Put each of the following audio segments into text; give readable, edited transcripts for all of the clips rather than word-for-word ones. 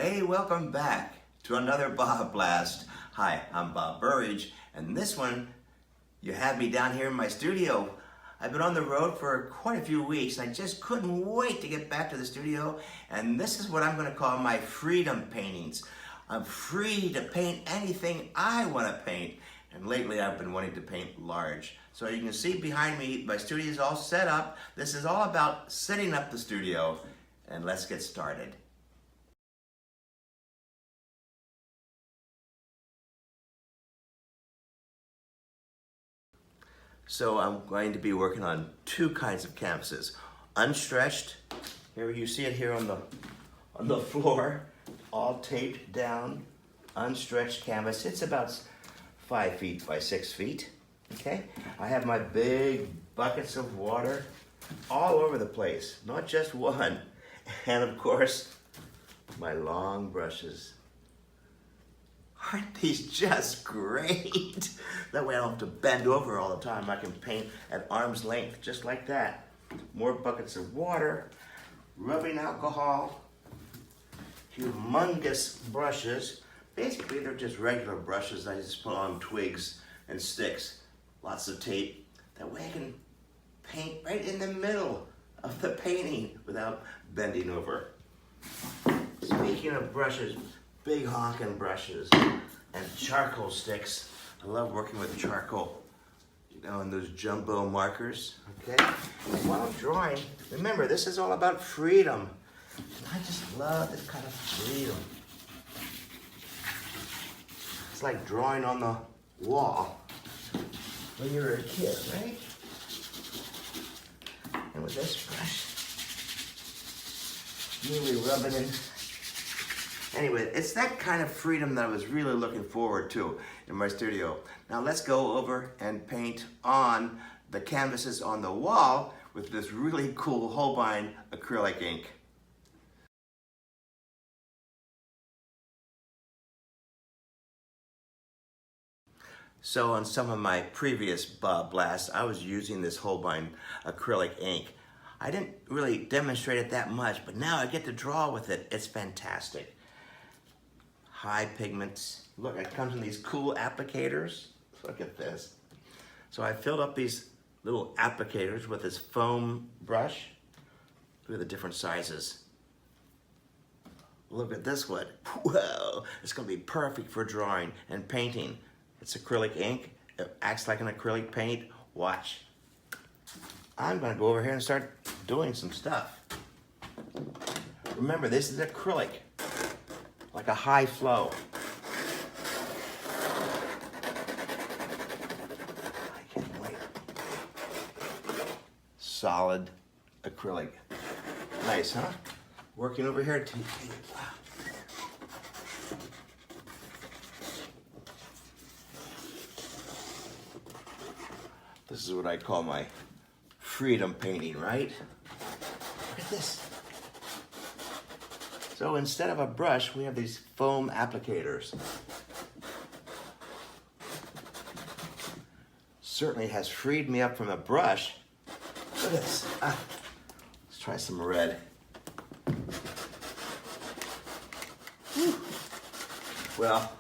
Hey, welcome back to another BobBlast. Hi, I'm Bob Burridge, and this one, you have me down here in my studio. I've been on the road for quite a few weeks. I just couldn't wait to get back to the studio, and this is what I'm going to call my freedom paintings. I'm free to paint anything I want to paint, and lately I've been wanting to paint large. So you can see behind me, my studio is all set up. This is all about setting up the studio, and let's get started. So I'm going to be working on two kinds of canvases. Unstretched, here you see it here on the floor, all taped down, unstretched canvas. It's about 5 feet by 6 feet, okay? I have my big buckets of water all over the place, not just one. And of course, my long brushes. Aren't these just great? That way I don't have to bend over all the time. I can paint at arm's length, just like that. More buckets of water, rubbing alcohol, humongous brushes. Basically, they're just regular brushes. I just put on twigs and sticks. Lots of tape. That way I can paint right in the middle of the painting without bending over. Speaking of brushes, big honking brushes and charcoal sticks. I love working with charcoal, you know, and those jumbo markers, okay? And while I'm drawing, remember, this is all about freedom. And I just love this kind of freedom. It's like drawing on the wall when you were a kid, right? And with this brush, really rubbing in. Anyway, it's that kind of freedom that I was really looking forward to in my studio. Now let's go over and paint on the canvases on the wall with this really cool Holbein acrylic ink. So on some of my previous BobBlasts, I was using this Holbein acrylic ink. I didn't really demonstrate it that much, but now I get to draw with it. It's fantastic. High pigments. Look, it comes in these cool applicators. Look at this. So I filled up these little applicators with this foam brush. Look at the different sizes. Look at this one. Whoa, it's gonna be perfect for drawing and painting. It's acrylic ink. It acts like an acrylic paint. Watch. I'm gonna go over here and start doing some stuff. Remember, this is acrylic. Like a high flow. I can't wait. Solid acrylic. Nice, huh? Working over here. This is what I call my freedom painting, right? Look at this. So instead of a brush, we have these foam applicators. Certainly has freed me up from a brush. Look at this. Let's try some red. Whew. Well,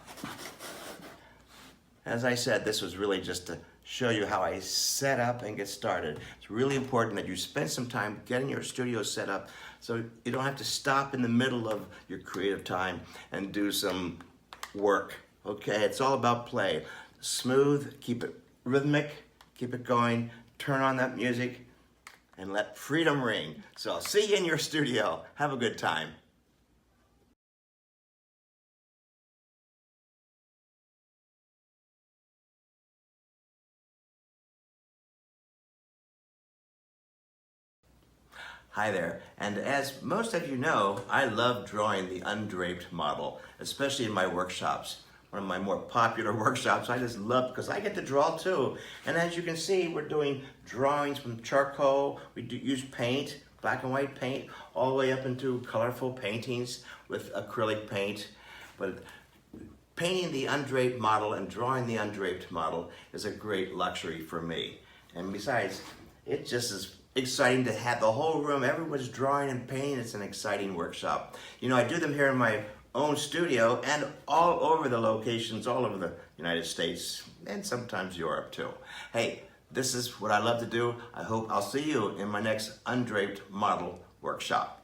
as I said, this was really just to show you how I set up and get started. It's really important that you spend some time getting your studio set up so you don't have to stop in the middle of your creative time and do some work, okay? It's all about play. Smooth, keep it rhythmic, keep it going, turn on that music, and let freedom ring. So I'll see you in your studio. Have a good time. Hi there, and as most of you know, I love drawing the undraped model, especially in my workshops. One of my more popular workshops I just love because I get to draw too. And as you can see, we're doing drawings from charcoal. We use paint, black and white paint, all the way up into colorful paintings with acrylic paint. But painting the undraped model and drawing the undraped model is a great luxury for me. And besides, it just is exciting to have the whole room, everyone's drawing and painting. It's an exciting workshop. You know, I do them here in my own studio and all over the locations, all over the United States and sometimes Europe too. Hey, this is what I love to do. I hope I'll see you in my next undraped model workshop.